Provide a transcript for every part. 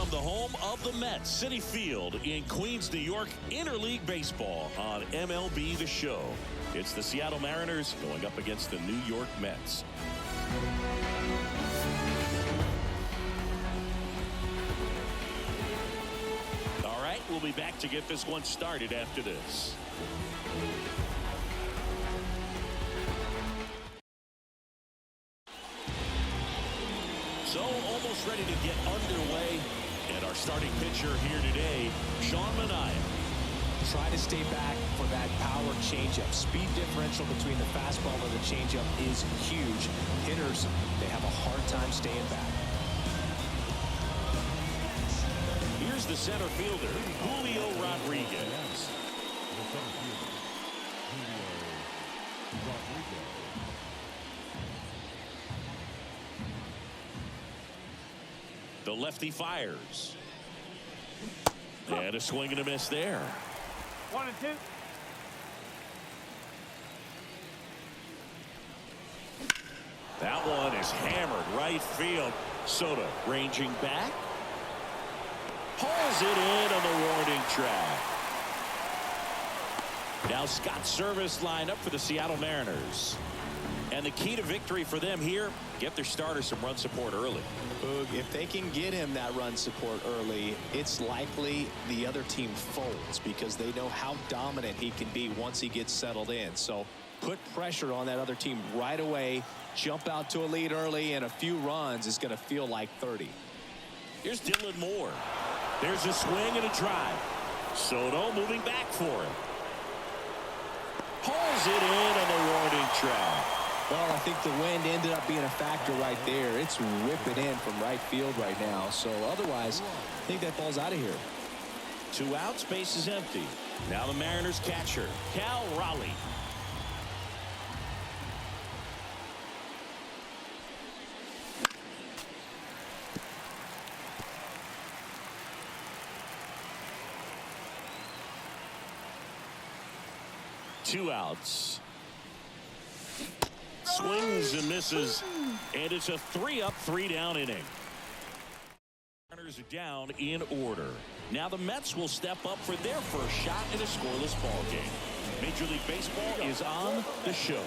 from the home of the Mets, Citi Field in Queens, New York, interleague baseball on MLB The Show. It's the Seattle Mariners going up against the New York Mets. All right, we'll be back to get this one started after this. So almost ready to get underway. And our starting pitcher here today, Sean Manaea. Try to stay back for that power changeup. Speed differential between the fastball and the changeup is huge. Hitters, they have a hard time staying back. Here's the center fielder, Julio Rodriguez. The lefty fires. And a swing and a miss there. 1 and 2. That one is hammered right field. Soto ranging back. Pulls it in on the warning track. Now Scott Service lined up for the Seattle Mariners. And the key to victory for them here, get their starter some run support early. Boog, if they can get him that run support early, it's likely the other team folds because they know how dominant he can be once he gets settled in. So put pressure on that other team right away, jump out to a lead early, and a few runs is going to feel like 30. Here's Dylan Moore. There's a swing and a drive. Soto moving back for him. Pulls it in on the warning track. Well, I think the wind ended up being a factor right there. It's ripping in from right field right now. So otherwise, I think that ball's out of here. 2 outs, base is empty. Now the Mariners catcher, Cal Raleigh. Two outs. Swings and misses, and it's a 3-up, 3-down inning. Runners are down in order. Now the Mets will step up for their first shot in a scoreless ball game. Major League Baseball is on the show.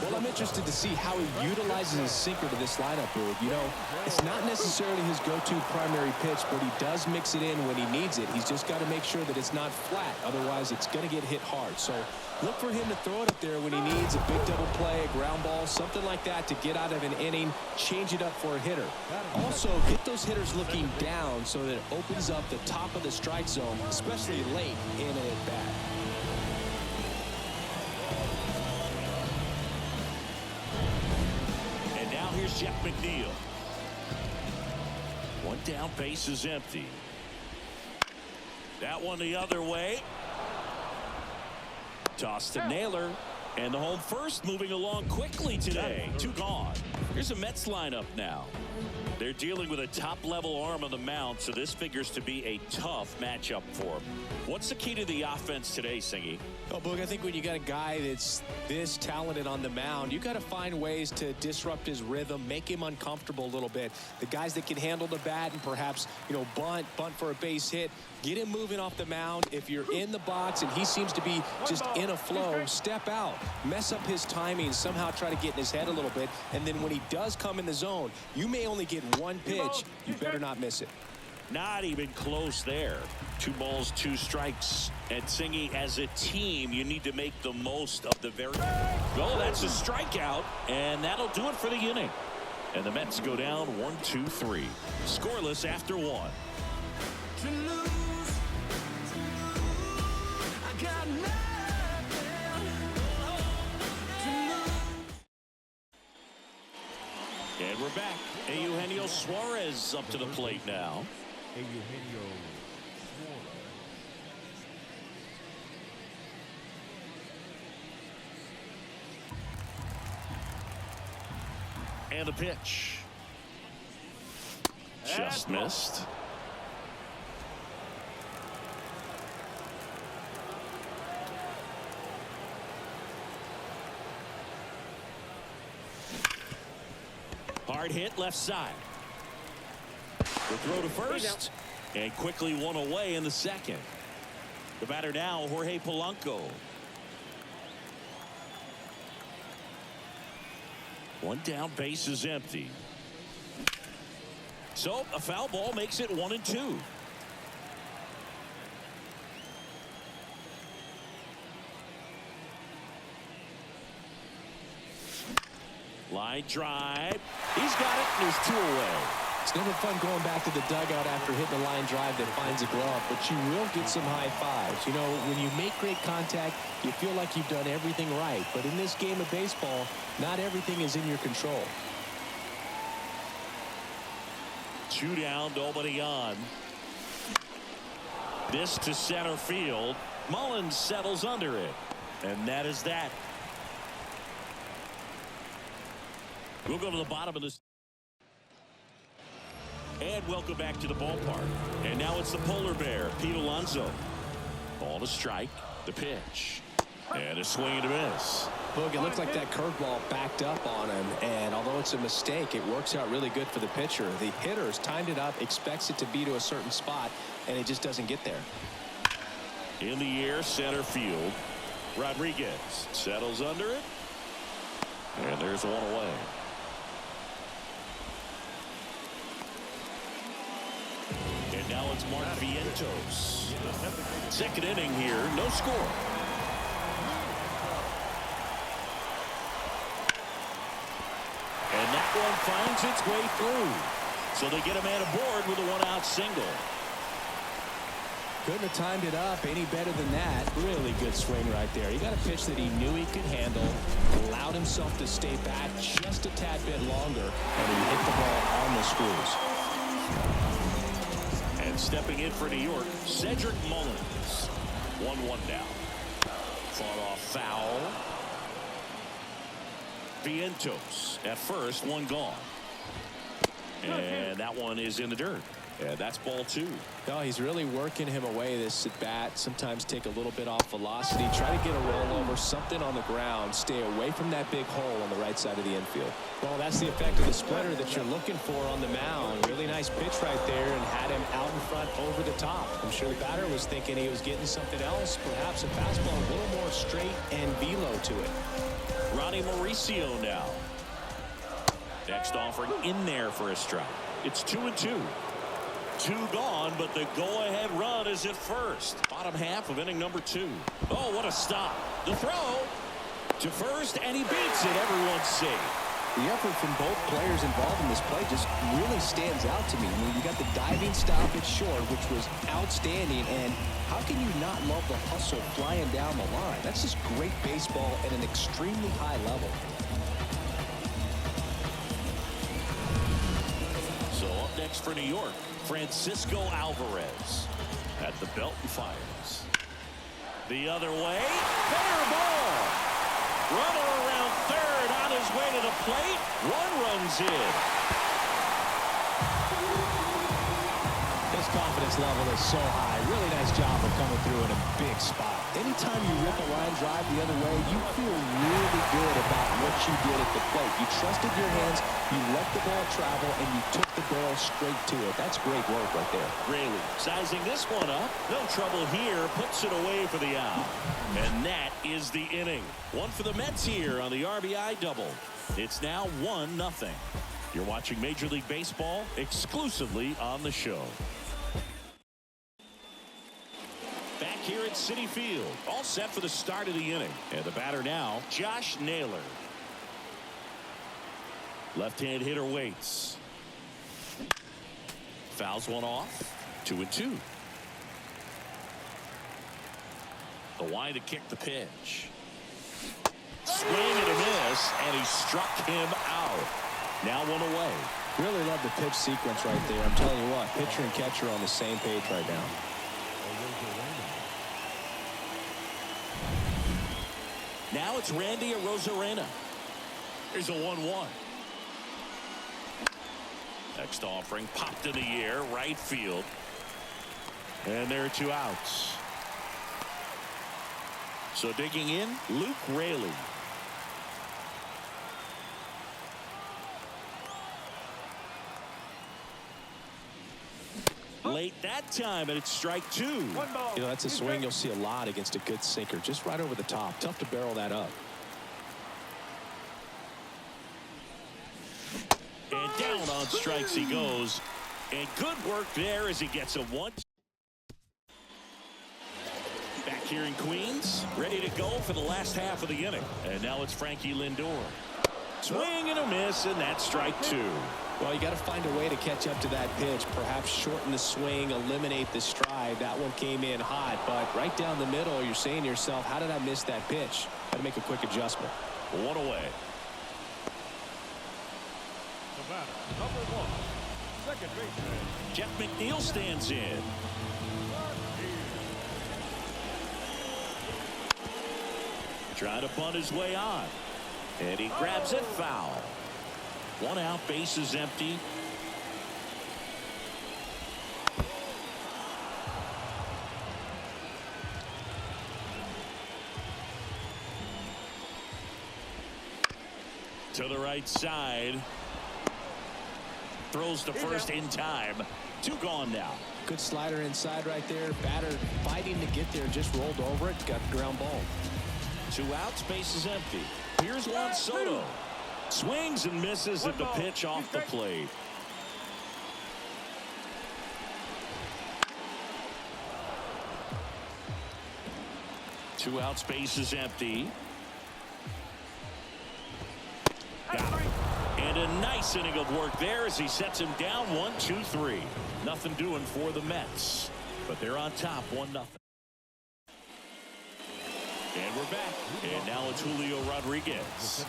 Well, I'm interested to see how he utilizes his sinker to this lineup, Boog. You know, it's not necessarily his go-to primary pitch, but he does mix it in when he needs it. He's just got to make sure that it's not flat. Otherwise, it's going to get hit hard. So look for him to throw it up there when he needs a big double play, a ground ball, something like that to get out of an inning, change it up for a hitter. Also, get those hitters looking down so that it opens up the top of the strike zone, especially late in an at-bat. Here's Jeff McNeil. One down, base is empty. That one the other way. Toss to Naylor. And the home first moving along quickly today. 2 gone. Here's a Mets lineup now. They're dealing with a top-level arm on the mound, so this figures to be a tough matchup for them. What's the key to the offense today, Singy? Oh, Boog, I think when you got a guy that's this talented on the mound, you got to find ways to disrupt his rhythm, make him uncomfortable a little bit. The guys that can handle the bat and perhaps, you know, bunt for a base hit, get him moving off the mound. If you're in the box and he seems to be just in a flow, step out, mess up his timing, somehow try to get in his head a little bit. And then when he does come in the zone, you may only get one pitch. You better not miss it. Not even close there. 2 balls, 2 strikes. And Singy, as a team, you need to make the most of the very... Oh, that's a strikeout. And that'll do it for the inning. And the Mets go down 1-2-3. Scoreless after 1. And we're back. Eugenio Suarez up to the plate now. Eugenio Suarez. And the pitch. Just missed. Hard hit left side. The throw to first. And quickly one away in the second. The batter now, Jorge Polanco. One down, base is empty. So a foul ball makes it 1-2. Line drive. He's got it. There's 2 away. It's never fun going back to the dugout after hitting a line drive that finds a glove, but you will get some high fives. You know, when you make great contact, you feel like you've done everything right. But in this game of baseball, not everything is in your control. 2 down, nobody on. This to center field. Mullins settles under it. And that is that. We'll go to the bottom of this. And welcome back to the ballpark. And now it's the polar bear, Pete Alonso. Ball to strike. The pitch. And a swing and a miss. Look, it looked like that curveball backed up on him, and although it's a mistake, it works out really good for the pitcher. The hitter's timed it up, expects it to be to a certain spot, and it just doesn't get there. In the air, center field. Rodriguez settles under it. And there's one away. And now it's Mark Vientos. Second inning here, no score. And that one finds its way through. So they get a man aboard with a 1-out single. Couldn't have timed it up any better than that. Really good swing right there. He got a pitch that he knew he could handle, allowed himself to stay back just a tad bit longer, and he hit the ball on the screws. And stepping in for New York, Cedric Mullins. 1-1 down. Fought off foul. Vientos at first, one gone. And that one is in the dirt. And that's ball 2. No, he's really working him away this at bat. Sometimes take a little bit off velocity. Try to get a rollover, something on the ground. Stay away from that big hole on the right side of the infield. Well, that's the effect of the splitter that you're looking for on the mound. Really nice pitch right there and had him out in front over the top. I'm sure the batter was thinking he was getting something else. Perhaps a fastball a little more straight and velo to it. Ronnie Mauricio now. Next offering in there for a strike. It's 2-2. 2 gone, but the go-ahead run is at first. Bottom half of inning number 2. Oh, what a stop. The throw to first, and he beats it. Everyone's safe. The effort from both players involved in this play just really stands out to me. I mean, you got the diving stop at short, which was outstanding, and how can you not love the hustle flying down the line? That's just great baseball at an extremely high level. So up next for New York, Francisco Alvarez at the belt and fires. The other way, fair ball. Runner around third on his way to the plate. One runs in. His confidence level is so high. Really nice job of coming through in a big spot. Anytime you rip a line drive the other way, you feel really good about what you did at the plate. You trusted your hands, you let the ball travel, and you took the barrel straight to it. That's great work right there. Really sizing this one up. No trouble here. Puts it away for the out. And that is the inning. One for the Mets here on the RBI double. It's now 1-0. You're watching Major League Baseball exclusively on the show. Back here at Citi Field, all set for the start of the inning. And the batter now, Josh Naylor. Left-hand hitter waits. Fouls one off. 2-2. The wind to kick the pitch. Swing and a miss, and he struck him out. Now one away. Really love the pitch sequence right there. I'm telling you what, pitcher and catcher are on the same page right now. Now it's Randy Arozarena. Here's a 1-1. Next offering popped in the air, right field. And there are 2 outs. So digging in, Luke Raley. Late that time, and it's strike two. You know, that's a swing you'll see a lot against a good sinker. Just right over the top. Tough to barrel that up. And down on strikes he goes. And good work there as he gets a one. Back here in Queens, ready to go for the last half of the inning. And now it's Frankie Lindor. Swing and a miss, and that's strike two. Well, you got to find a way to catch up to that pitch. Perhaps shorten the swing, eliminate the stride. That one came in hot, but right down the middle, you're saying to yourself, how did I miss that pitch? Got to make a quick adjustment. One away. The batter, number one, second baseman, Jeff McNeil stands in. Trying to bunt his way on. And he grabs it foul. One out, base is empty. To the right side. Throws the first in time. Two gone now. Good slider inside right there. Batter fighting to get there, just rolled over it. Got the ground ball. Two outs, base is empty. Here's Juan Soto. Swings and misses at the pitch off the plate. Two outs, base is empty. Got him. And a nice inning of work there as he sets him down 1-2-3. Nothing doing for the Mets, but they're on top 1-0. And we're back. And now it's Julio Rodriguez.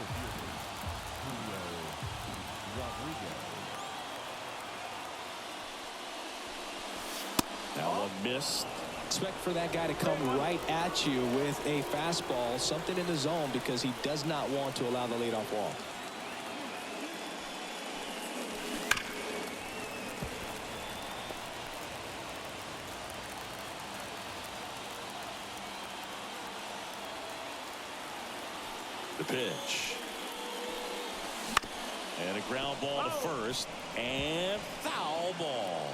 Now one missed. Expect for that guy to come right at you with a fastball, something in the zone, because he does not want to allow the leadoff walk. The pitch. And a ground ball to first. And foul ball.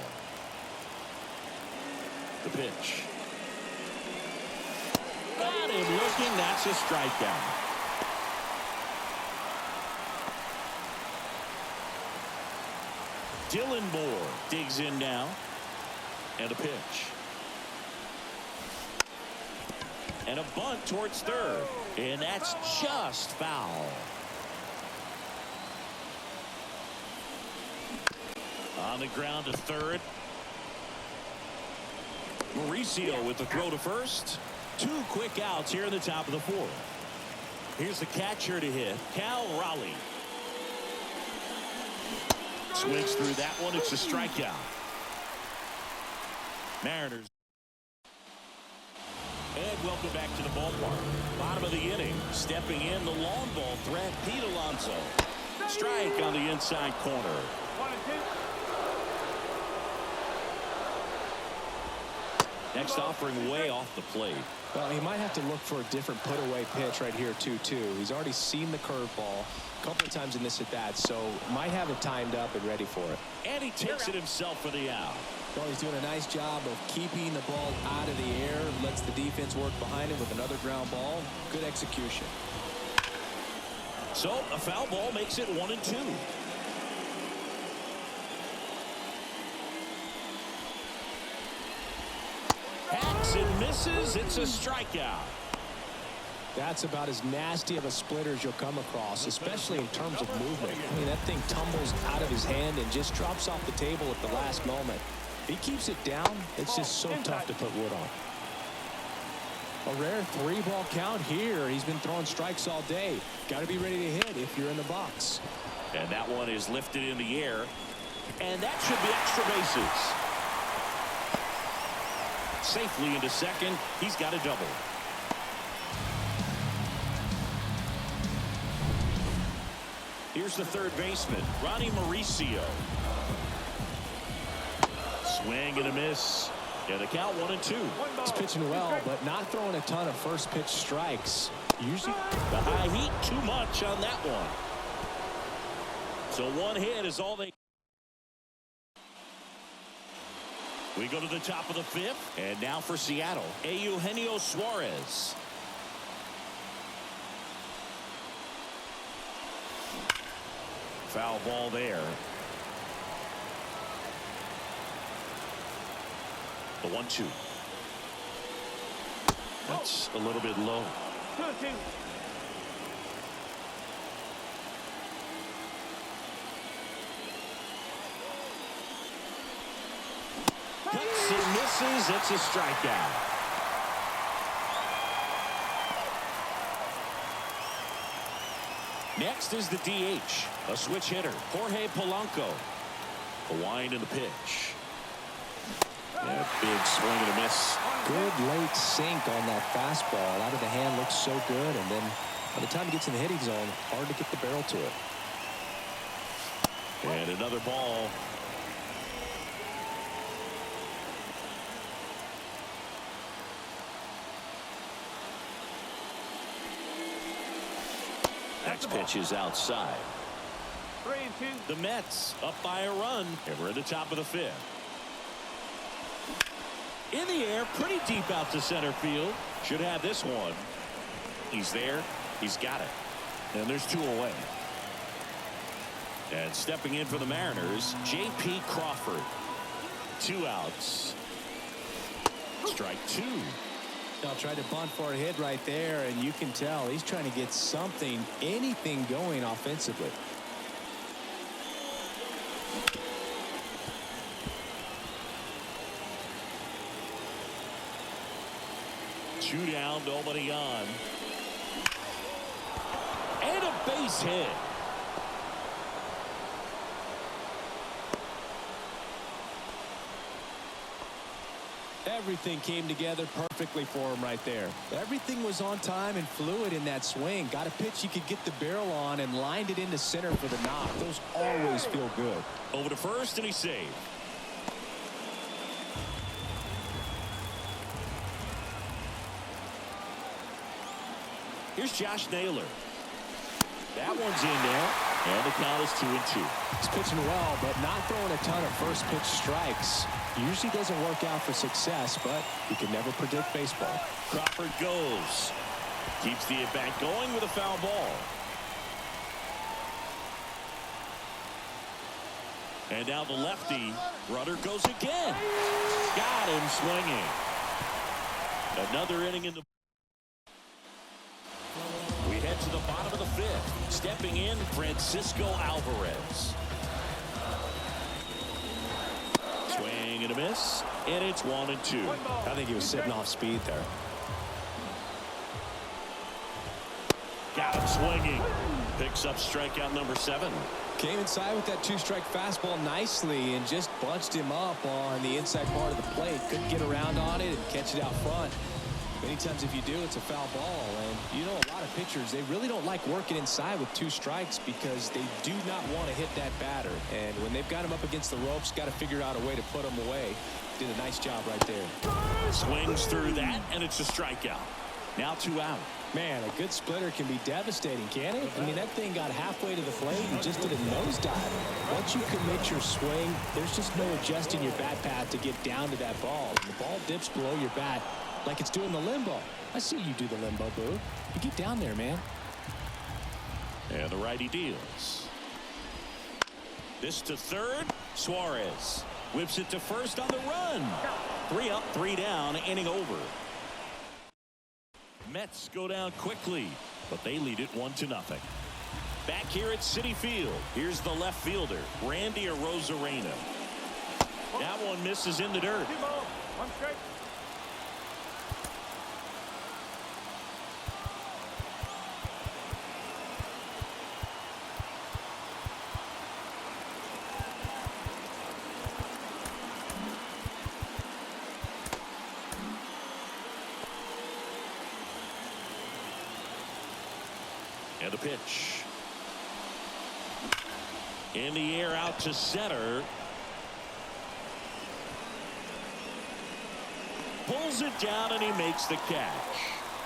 The pitch. Got him looking. That's a strikeout. Dylan Moore digs in now. And a pitch. And a bunt towards third. And that's just foul. On the ground to third. Mauricio with the throw to first. Two quick outs here in the top of the fourth. Here's the catcher to hit, Cal Raleigh. Swings through that one. It's a strikeout. Mariners. And welcome back to the ballpark. Bottom of the inning. Stepping in the long ball threat, Pete Alonso. Strike on the inside corner. Next offering way off the plate. Well, he might have to look for a different put-away pitch right here, 2-2. He's already seen the curveball a couple of times in this at-bat, so might have it timed up and ready for it. And he takes it himself for the out. Well, he's doing a nice job of keeping the ball out of the air, lets the defense work behind him with another ground ball. Good execution. So a foul ball makes it 1-2. Hacks and misses. It's a strikeout. That's about as nasty of a splitter as you'll come across, especially in terms of movement. I mean, that thing tumbles out of his hand and just drops off the table at the last moment. If he keeps it down, it's just so tough to put wood on. A rare 3-ball count here. He's been throwing strikes all day. Got to be ready to hit if you're in the box. And that one is lifted in the air. And that should be extra bases. Safely into second. He's got a double. Here's the third baseman, Ronnie Mauricio. Swing and a miss. And the count 1-2. He's pitching well, but not throwing a ton of first pitch strikes. Usually the high heat, too much on that one. So one hit is all they. We go to the top of the fifth, and now for Seattle, Eugenio Suarez. Foul ball there. The 1-2. That's a little bit low. 2-2. Cuts and misses. It's a strikeout. Next is the DH, a switch hitter, Jorge Polanco. The wind and the pitch. That big swing and a miss. Good late sink on that fastball. Out of the hand, looks so good, and then by the time it gets in the hitting zone, hard to get the barrel to it. And another ball. Next pitch is outside. 3-2. The Mets up by a run, and we're at the top of the fifth. In the air, pretty deep out to center field. Should have this one. He's there. He's got it. And there's two away. And stepping in for the Mariners, J.P. Crawford. 2 outs. Strike 2. Now tried to bunt for a hit right there, and you can tell he's trying to get something, anything going offensively. Two down, nobody on. And a base hit. Everything came together perfectly for him right there. Everything was on time and fluid in that swing. Got a pitch he could get the barrel on and lined it into center for the knock. Those always feel good. Over to first, and he saved. Here's Josh Naylor. That one's in there, and the count is 2-2. He's pitching well, but not throwing a ton of first pitch strikes. Usually doesn't work out for success, but you can never predict baseball. Crawford goes. Keeps the at-bat going with a foul ball. And now the lefty. Rudder goes again. Got him swinging. Another inning in the... We head to the bottom of the fifth. Stepping in, Francisco Alvarez. Swing and a miss, and it's 1-2. I think he was sitting off speed there. Got him swinging. Picks up strikeout number 7. Came inside with that 2-strike fastball nicely and just bunched him up on the inside part of the plate. Couldn't get around on it and catch it out front. Many times if you do, it's a foul ball. And you know, a lot of pitchers, they really don't like working inside with 2 strikes because they do not want to hit that batter. And when they've got him up against the ropes, got to figure out a way to put him away. Did a nice job right there. Swings through that, and it's a strikeout. Now 2 out. Man, a good splitter can be devastating, can't it? I mean, that thing got halfway to the plate and just did a nosedive. Once you commit your swing, there's just no adjusting your bat path to get down to that ball. And the ball dips below your bat like it's doing the limbo. I see you do the limbo, Boo. You get down there, man. And the righty deals. This to third. Suarez whips it to first on the run. 3 up, 3 down, inning over. Mets go down quickly, but they lead it 1-0. Back here at Citi Field, here's the left fielder, Randy Arozarena. That one misses in the dirt. 1 strike. And a pitch. In the air out to center. Pulls it down and he makes the catch.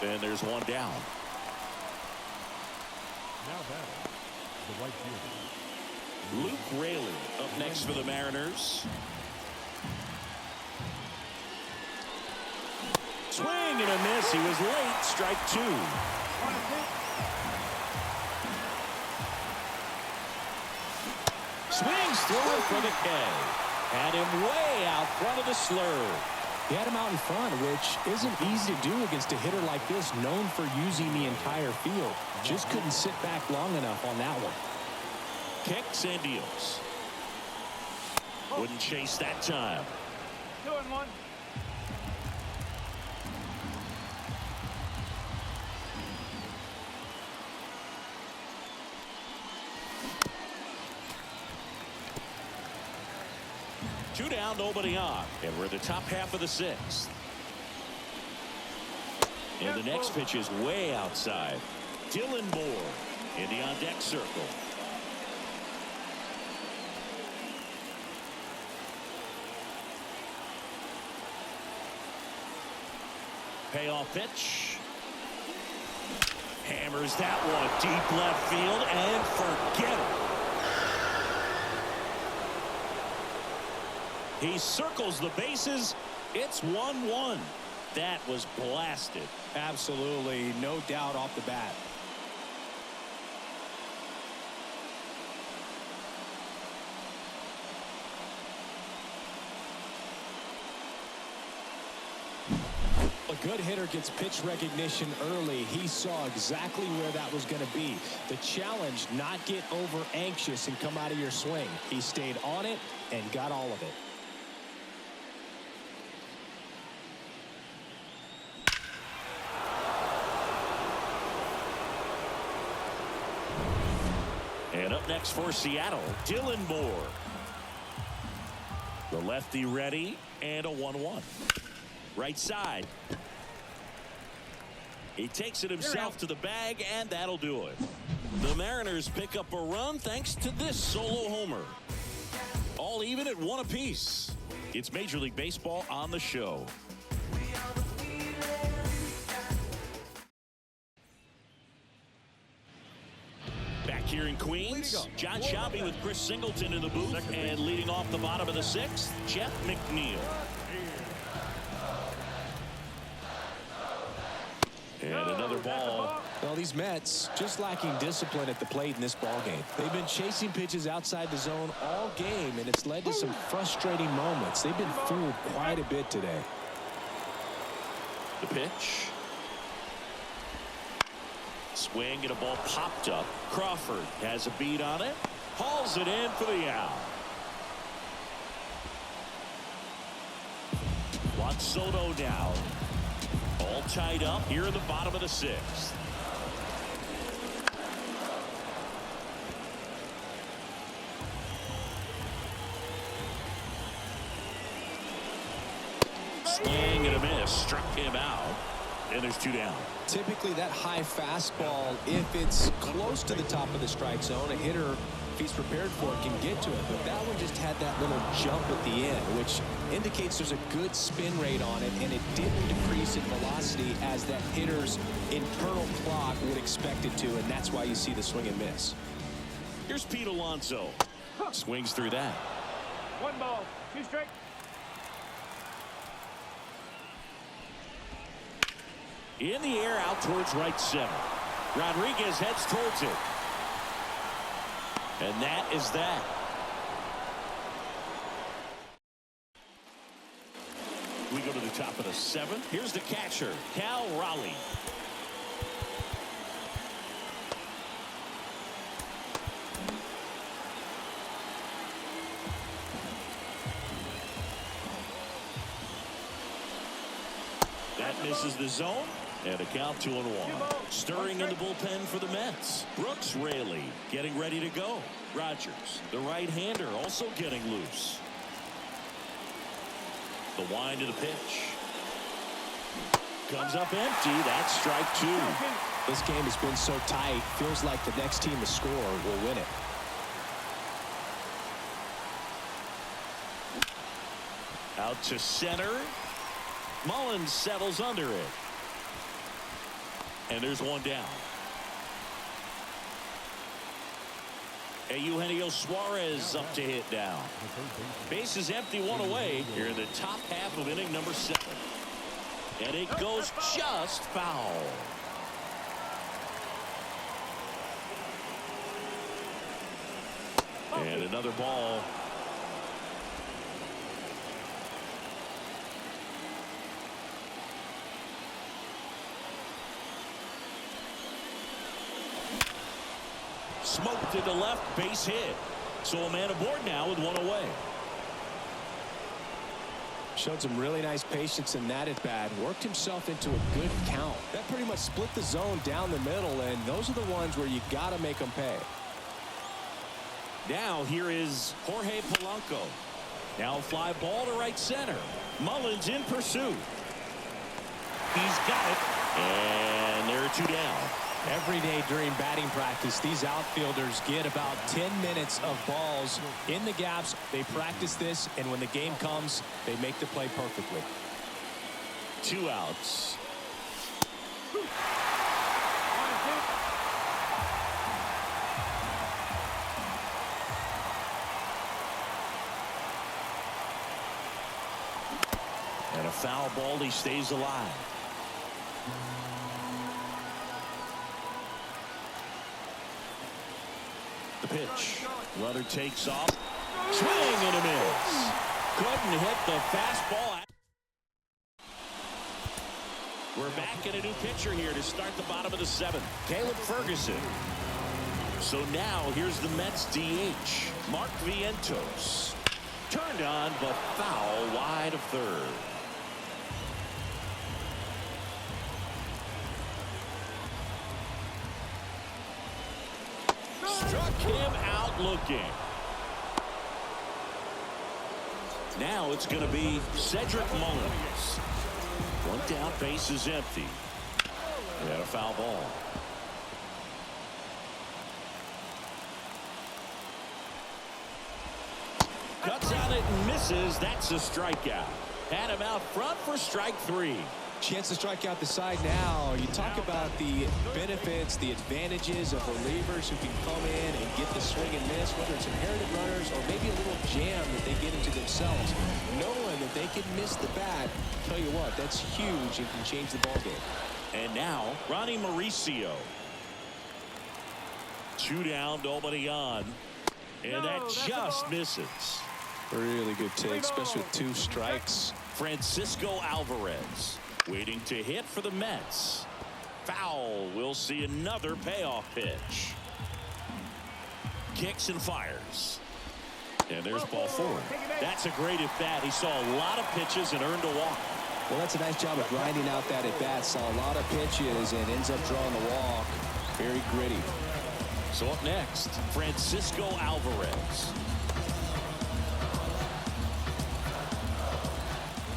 And there's 1 down. Now batting, the right fielder. Luke Raley up next for the Mariners. Swing and a miss. He was late. Strike two. Swings through it for the K. Had him way out front of the slurve. He had him out in front, which isn't easy to do against a hitter like this, known for using the entire field. Just couldn't sit back long enough on that one. Kicks and deals. Wouldn't chase that time. 2-1. Two down, nobody on. And we're in the top half of the sixth. And the next pitch is way outside. Dylan Moore in the on-deck circle. Payoff pitch. Hammers that one deep left field and forget it. He circles the bases. It's 1-1. That was blasted. Absolutely, no doubt off the bat. A good hitter gets pitch recognition early. He saw exactly where that was going to be. The challenge, not get over anxious and come out of your swing. He stayed on it and got all of it. And up next for Seattle, Dylan Moore. The lefty ready, and a 1-1. Right side. He takes it himself to the bag, and that'll do it. The Mariners pick up a run thanks to this solo homer. All even at one apiece. It's Major League Baseball on the show. Back here in Queens, John Shelby with Chris Singleton in the booth, and leading off the bottom of the sixth, Jeff McNeil. And another ball. Well, these Mets just lacking discipline at the plate in this ball game. They've been chasing pitches outside the zone all game, and it's led to some frustrating moments. They've been fooled quite a bit today. The pitch. Swing and a ball popped up. Crawford has a beat on it. Hauls it in for the out. Juan Soto now. All tied up here in the bottom of the sixth. Swing and a miss. Struck him out. And there's two down. Typically, that high fastball, if it's close to the top of the strike zone, a hitter, if he's prepared for it, can get to it. But that one just had that little jump at the end, which indicates there's a good spin rate on it, and it didn't decrease in velocity as that hitter's internal clock would expect it to, and that's why you see the swing and miss. Here's Pete Alonso. Swings through that. 1 ball, 2 strikes. In the air, out towards right center. Rodriguez heads towards it. And that is that. We go to the top of the seventh. Here's the catcher, Cal Raleigh. That misses the zone. And a count 2-1. Stirring in the bullpen for the Mets. Brooks Raley getting ready to go. Rogers, the right-hander, also getting loose. The wind to the pitch. Comes up empty. That's strike two. This game has been so tight. Feels like the next team to score will win it. Out to center. Mullins settles under it. And there's one down. Eugenio Suarez up to hit down. Base is empty, one away here in the top half of inning number 7. And it goes just foul. And another ball. Smoked to the left, base hit. So a man aboard now with one away. Showed some really nice patience in that at bat. Worked himself into a good count. That pretty much split the zone down the middle, and those are the ones where you got to make them pay. Now here is Jorge Polanco. Now a fly ball to right center. Mullins in pursuit. He's got it. And there are two down. Every day during batting practice, these outfielders get about 10 minutes of balls in the gaps. They practice this, and when the game comes, they make the play perfectly. 2 outs. And a foul ball, he stays alive. The pitch. Runner takes off. Swing and a miss. Couldn't hit the fastball. We're back in a new pitcher here to start the bottom of the 7th. Caleb Ferguson. So now here's the Mets DH. Mark Vientos. Turned on, but foul wide of third. Struck him out looking. Now it's going to be Cedric Mullins. One down, base is empty. And a foul ball. Cuts on it and misses. That's a strikeout. Had him out front for strike 3. Chance to strike out the side now. You talk about the benefits, the advantages of relievers who can come in and get the swing and miss, whether it's inherited runners or maybe a little jam that they get into themselves. Knowing that they can miss the bat, tell you what, that's huge and can change the ballgame. And now, Ronnie Mauricio. 2 down, nobody on. And that just misses. Really good take, especially with 2 strikes. Francisco Alvarez waiting to hit for the Mets. Foul. We'll see another payoff pitch. Kicks and fires. And there's ball 4. That's a great at bat. He saw a lot of pitches and earned a walk. Well, that's a nice job of grinding out that at bat. Saw a lot of pitches and ends up drawing the walk. Very gritty. So up next, Francisco Alvarez.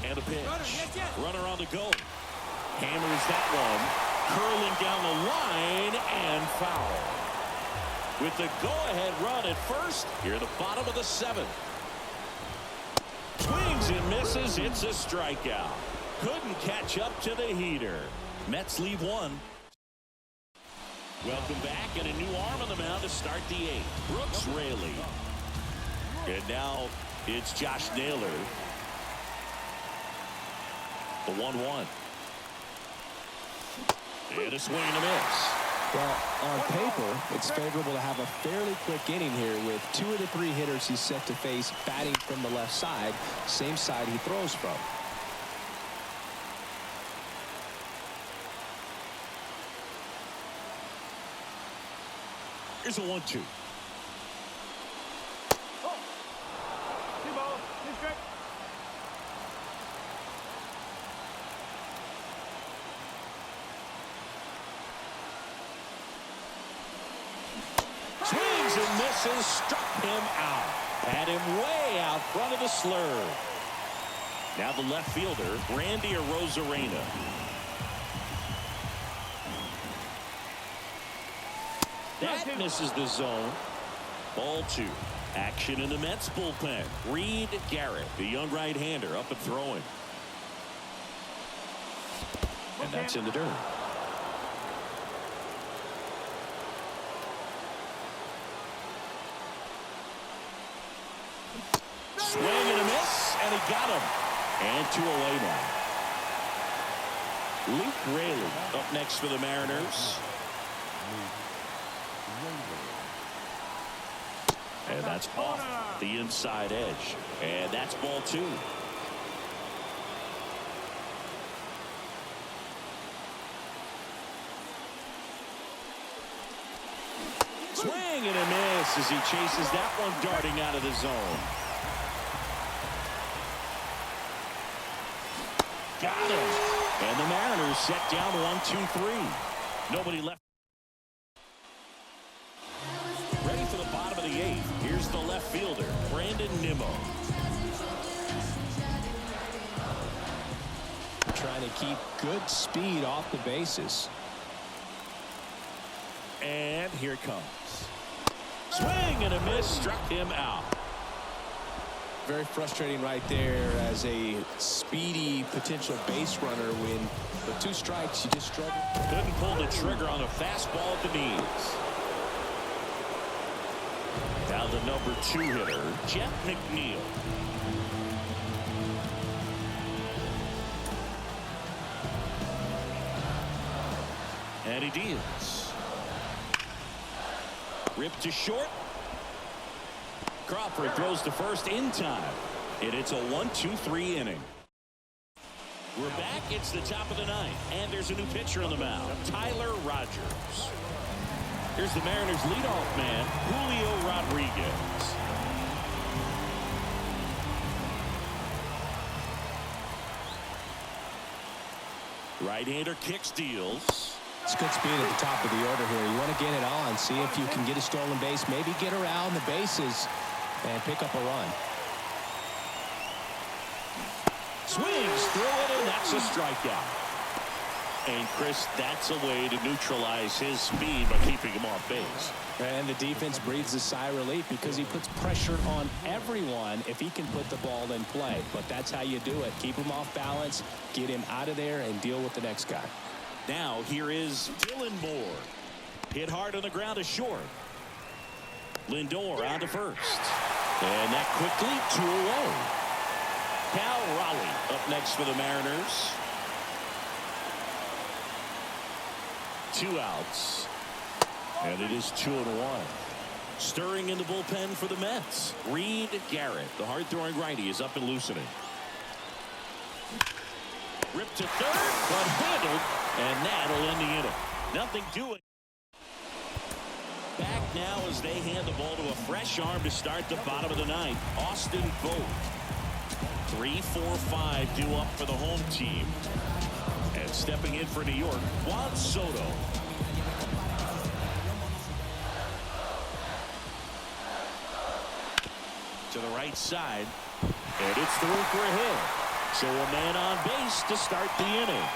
And a pitch. Runner on the go. Hammers that one. Curling down the line and foul. With the go-ahead run at first, here at the bottom of the 7th. Swings and misses. It's a strikeout. Couldn't catch up to the heater. Mets leave 1. Welcome back, and a new arm on the mound to start the 8th. Brooks Raley. And now it's Josh Naylor. The 1-1. And a swing and a miss. Well, on paper, it's favorable to have a fairly quick inning here with 2 of the 3 hitters he's set to face batting from the left side, same side he throws from. Here's a 1-2. Swings and misses, struck him out. Had him way out front of the slur. Now the left fielder, Randy Arozarena. That misses the zone. Ball 2. Action in the Mets bullpen. Reed Garrett, the young right-hander, up and throwing. And that's in the dirt. Swing and a miss, and he got him. And 2 away now. Luke Rayleigh up next for the Mariners. And that's off the inside edge. And that's ball 2. Swing and a miss as he chases that one darting out of the zone. Got him. And the Mariners set down 1-2-3. Nobody left. Ready for the bottom of the 8th. Here's the left fielder, Brandon Nimmo. Trying to keep good speed off the bases. And here it comes. Swing and a miss, struck him out. Very frustrating right there as a speedy potential base runner when with 2 strikes you just struggle. Couldn't pull the trigger on a fastball at the knees. Now the number 2 hitter, Jeff McNeil. And he deals. Ripped to short. Crawford throws to first in time. And it's a 1-2-3 inning. We're back. It's the top of the 9th. And there's a new pitcher on the mound, Tyler Rogers. Here's the Mariners' leadoff man, Julio Rodriguez. Right-hander kicks, deals. It's good speed at the top of the order here. You want to get it on, see if you can get a stolen base, maybe get around the bases and pick up a run. Swings through it, and that's a strikeout. And Chris, that's a way to neutralize his speed by keeping him off base. And the defense breathes a sigh of relief because he puts pressure on everyone if he can put the ball in play. But that's how you do it. Keep him off balance, get him out of there, and deal with the next guy. Now here is Dylan Moore. Hit hard on the ground to short. Lindor on to first. And that quickly 2 away. Cal Raleigh up next for the Mariners. 2 outs. And it is 2-1. Stirring in the bullpen for the Mets. Reed Garrett, the hard-throwing righty, is up and loosening. Ripped to third, but handled, and that'll end the inning. Nothing doing. Back now as they hand the ball to a fresh arm to start the bottom of the 9th. Austin Vogt. 3-4-5 due up for the home team. And stepping in for New York, Juan Soto. To the right side, and it's through for a hit. So a man on base to start the inning.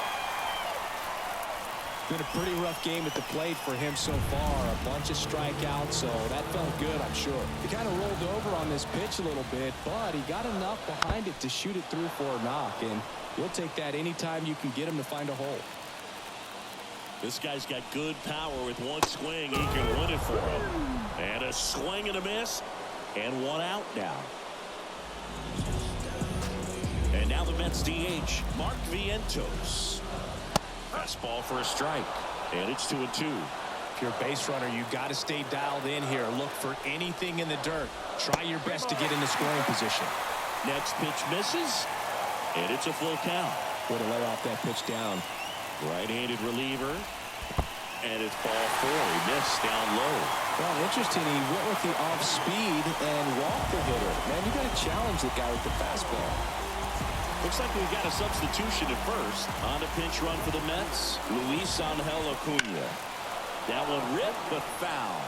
Been a pretty rough game at the plate for him so far. A bunch of strikeouts, so that felt good, I'm sure. He kind of rolled over on this pitch a little bit, but he got enough behind it to shoot it through for a knock, and you'll take that anytime you can get him to find a hole. This guy's got good power. With one swing, he can win it for him. And a swing and a miss, and 1 out now. And now the Mets DH, Mark Vientos. Fastball for a strike, and it's 2-2. If you're a base runner, you got to stay dialed in here. Look for anything in the dirt. Try your best to get in the scoring position. Next pitch misses, and it's a full count. Way to lay off that pitch down. Right-handed reliever, and it's ball 4. He missed down low. Well, interesting. He went with the off speed and walked the hitter. Man, you got to challenge the guy with the fastball. Looks like we've got a substitution at first. On a pinch run for the Mets, Luis Angel Acuna. That one ripped, but foul.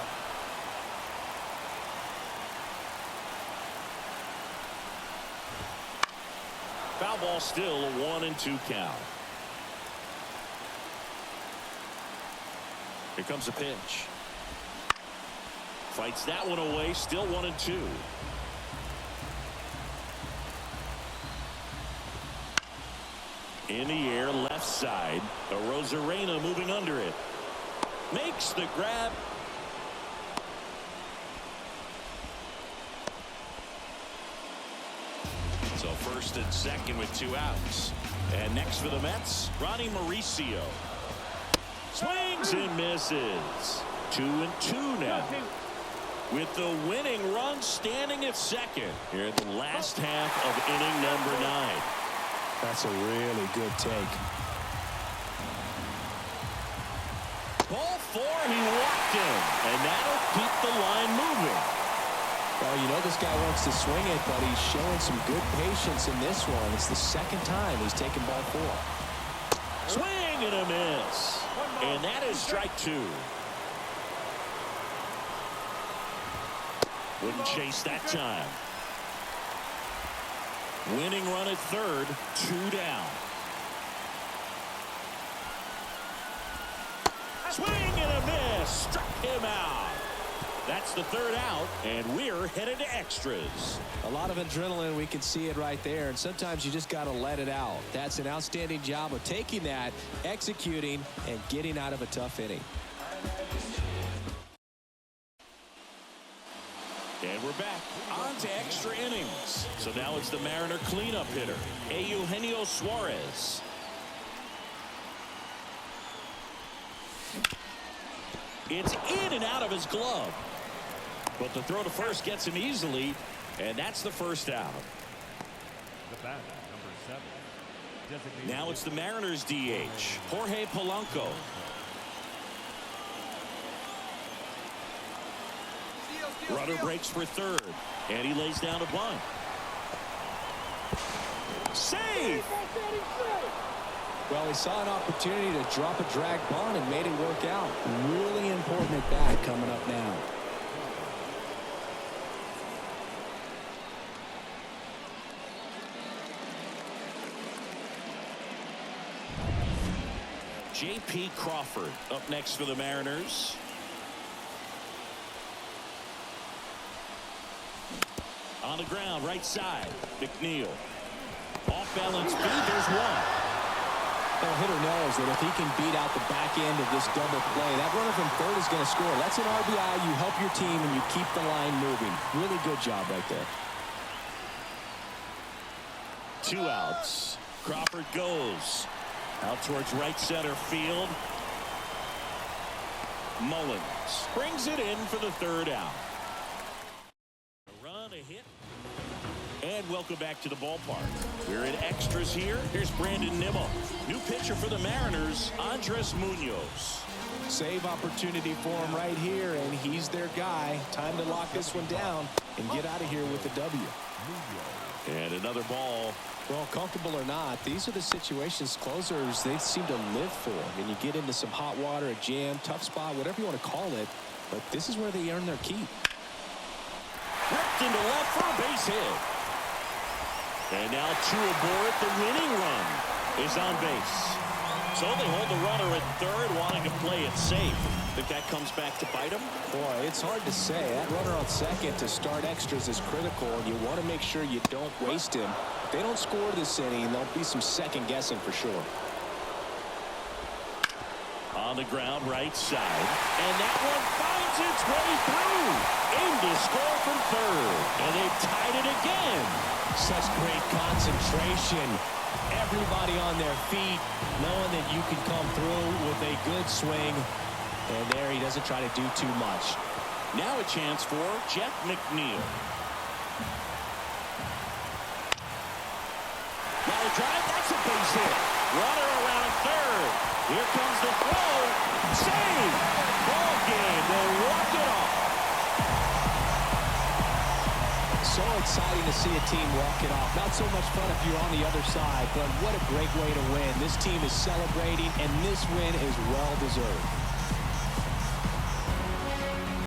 Foul ball still, a 1-2 count. Here comes a pitch. Fights that one away, still 1-2. In the air, left side. Arozarena moving under it. Makes the grab. So first and second with 2 outs. And next for the Mets, Ronnie Mauricio. Swings and misses. 2-2 now. With the winning run standing at second here in the last half of inning number 9. That's a really good take. Ball 4, he walked in, and that'll keep the line moving. Well, you know this guy wants to swing it, but he's showing some good patience in this one. It's the second time he's taken ball 4. Swing and a miss. And that is strike 2. Wouldn't chase that time. Winning run at third, 2 down. Swing and a miss. Struck him out. That's the 3rd out, and we're headed to extras. A lot of adrenaline, we can see it right there, and sometimes you just got to let it out. That's an outstanding job of taking that, executing, and getting out of a tough inning. And we're back on to extra innings. So now it's the Mariner cleanup hitter, Eugenio Suarez. It's in and out of his glove. But the throw to first gets him easily, and that's the 1st out. The batter, number 7. Designated Now it's the Mariners DH, Jorge Polanco. Runner breaks for third, and he lays down a bunt. Save! Well, he saw an opportunity to drop a drag bunt and made it work out. Really important at bat coming up now. J.P. Crawford up next for the Mariners. On the ground, right side, McNeil. Off balance feed, there's one. The hitter knows that if he can beat out the back end of this double play, that runner from third is going to score. That's an RBI. You help your team and you keep the line moving. Really good job right there. 2 outs. Crawford goes out towards right center field. Mullins brings it in for the 3rd out. A run, a hit. And welcome back to the ballpark. We're in extras here. Here's Brandon Nimmo. New pitcher for the Mariners, Andres Munoz. Save opportunity for him right here, and he's their guy. Time to lock this one down and get out of here with the W. And another ball. Well, comfortable or not, these are the situations closers they seem to live for. And you get into some hot water, a jam, tough spot, whatever you want to call it. But this is where they earn their keep. Ripped into left for a base hit. And now 2 aboard. The winning run is on base. So they hold the runner at third, wanting to play it safe. Think that comes back to bite him? Boy, it's hard to say. That runner on second to start extras is critical, and you want to make sure you don't waste him. If they don't score this inning, there'll be some second guessing for sure. On the ground, right side. And that one finds its way through. Aim to score from third. And they've tied it again. Such great concentration. Everybody on their feet, knowing that you can come through with a good swing. And there he doesn't try to do too much. Now a chance for Jeff McNeil. Now a drive, that's a base hit. Runner around third. Here comes the throw. Save! Ball game. They walk it off. So exciting to see a team walk it off. Not so much fun if you're on the other side, but what a great way to win. This team is celebrating, and this win is well deserved.